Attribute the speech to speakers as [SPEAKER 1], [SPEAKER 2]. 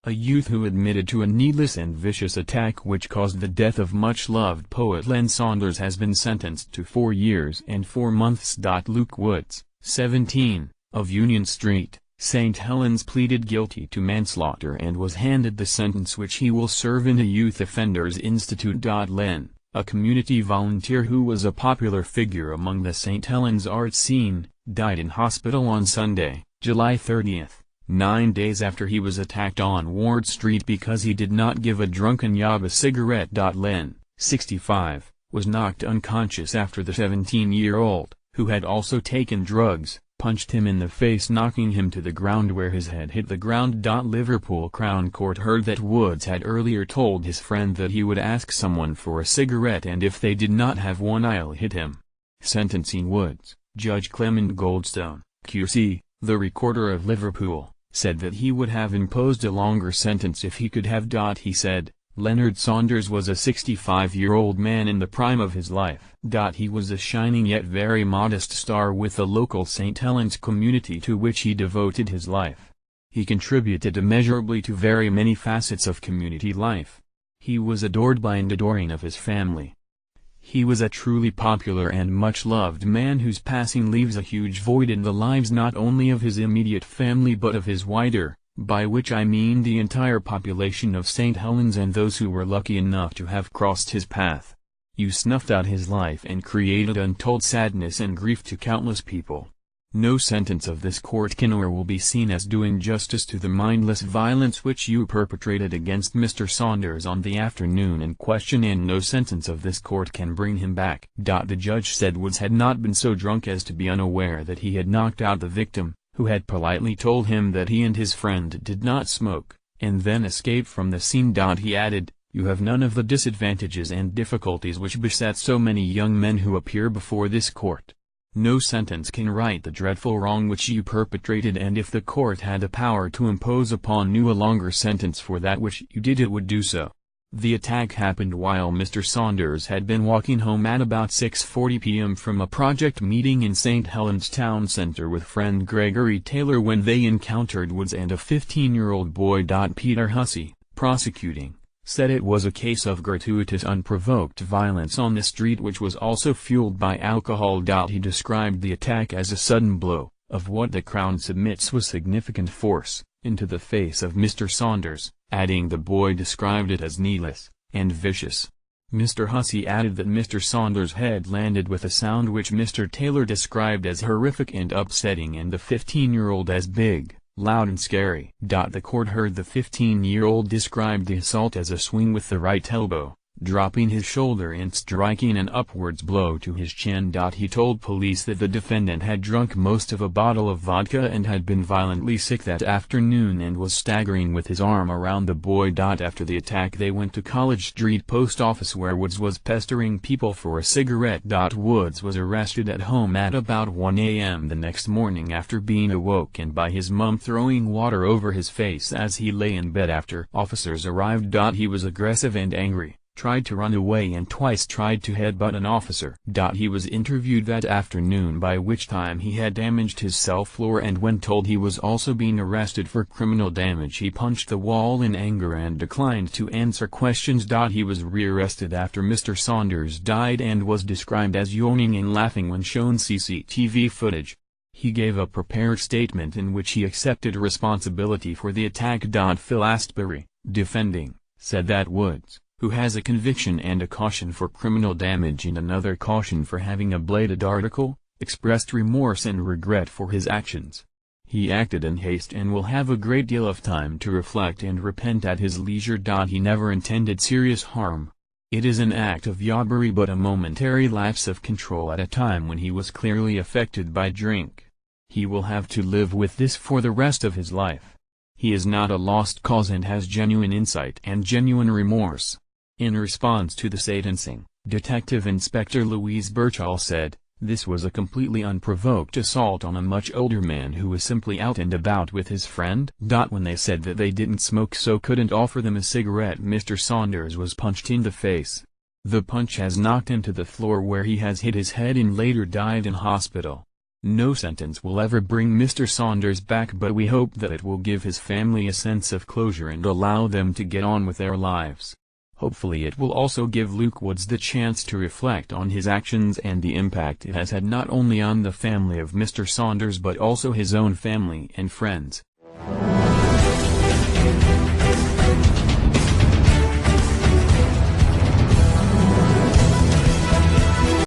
[SPEAKER 1] a youth who admitted to a needless and vicious attack which caused the death of much-loved poet Len Saunders, has been sentenced to 4 years and 4 months. Luke Woods, 17, of Union Street, St. Helens, pleaded guilty to manslaughter and was handed the sentence which he will serve in a youth offenders institute. Len, a community volunteer who was a popular figure among the St. Helens art scene, died in hospital on Sunday, July 30. 9 days after he was attacked on Ward Street because he did not give a drunken yob a cigarette. Len, 65, was knocked unconscious after the 17-year-old, who had also taken drugs, punched him in the face, knocking him to the ground where his head hit the ground. Liverpool Crown Court heard that Woods had earlier told his friend that he would ask someone for a cigarette and if they did not have one I'll hit him. Sentencing Woods, Judge Clement Goldstone, QC, the Recorder of Liverpool, said that he would have imposed a longer sentence if he could have. He said, Leonard Saunders was a 65-year-old man in the prime of his life. He was a shining yet very modest star with the local St. Helens community to which he devoted his life. He contributed immeasurably to very many facets of community life. He was adored by and adoring of his family. He was a truly popular and much-loved man whose passing leaves a huge void in the lives not only of his immediate family but of his wider, by which I mean the entire population of St. Helens and those who were lucky enough to have crossed his path. You snuffed out his life and created untold sadness and grief to countless people. No sentence of this court can or will be seen as doing justice to the mindless violence which you perpetrated against Mr. Saunders on the afternoon in question, and no sentence of this court can bring him back. The judge said Woods had not been so drunk as to be unaware that he had knocked out the victim, who had politely told him that he and his friend did not smoke, and then escaped from the scene. He added, "You have none of the disadvantages and difficulties which beset so many young men who appear before this court. No sentence can right the dreadful wrong which you perpetrated, and if the court had the power to impose upon you a longer sentence for that which you did, it would do so." The attack happened while Mr. Saunders had been walking home at about 6:40 p.m. from a project meeting in St. Helens Town Center with friend Gregory Taylor when they encountered Woods and a 15-year-old boy. Peter Hussey, prosecuting, said it was a case of gratuitous unprovoked violence on the street which was also fueled by alcohol. He described the attack as a sudden blow, of what the Crown submits was significant force, into the face of Mr. Saunders, adding the boy described it as needless, and vicious. Mr. Hussey added that Mr. Saunders' head landed with a sound which Mr. Taylor described as horrific and upsetting, and the 15-year-old as big, loud and scary. The court heard the 15-year-old describe the assault as a swing with the right elbow, dropping his shoulder and striking an upwards blow to his chin. He told police that the defendant had drunk most of a bottle of vodka and had been violently sick that afternoon and was staggering with his arm around the boy. After the attack they went to College Street post office where Woods was pestering people for a cigarette. Woods was arrested at home at about 1 a.m. the next morning after being awoken by his mum throwing water over his face as he lay in bed after officers arrived. He was aggressive and angry, tried to run away and twice tried to headbutt an officer. He was interviewed that afternoon, by which time he had damaged his cell floor, and when told he was also being arrested for criminal damage he punched the wall in anger and declined to answer questions. He was rearrested after Mr. Saunders died and was described as yawning and laughing when shown CCTV footage. He gave a prepared statement in which he accepted responsibility for the attack. Phil Astbury, defending, said that Woods, who has a conviction and a caution for criminal damage and another caution for having a bladed article, expressed remorse and regret for his actions. He acted in haste and will have a great deal of time to reflect and repent at his leisure. He never intended serious harm. It is an act of robbery but a momentary lapse of control at a time when he was clearly affected by drink. He will have to live with this for the rest of his life. He is not a lost cause and has genuine insight and genuine remorse. In response to the sentencing, Detective Inspector Louise Birchall said, "This was a completely unprovoked assault on a much older man who was simply out and about with his friend." When they said that they didn't smoke so couldn't offer them a cigarette, Mr. Saunders was punched in the face. The punch has knocked him to the floor where he has hit his head and later died in hospital. No sentence will ever bring Mr. Saunders back, but we hope that it will give his family a sense of closure and allow them to get on with their lives. Hopefully it will also give Luke Woods the chance to reflect on his actions and the impact it has had not only on the family of Mr. Saunders but also his own family and friends.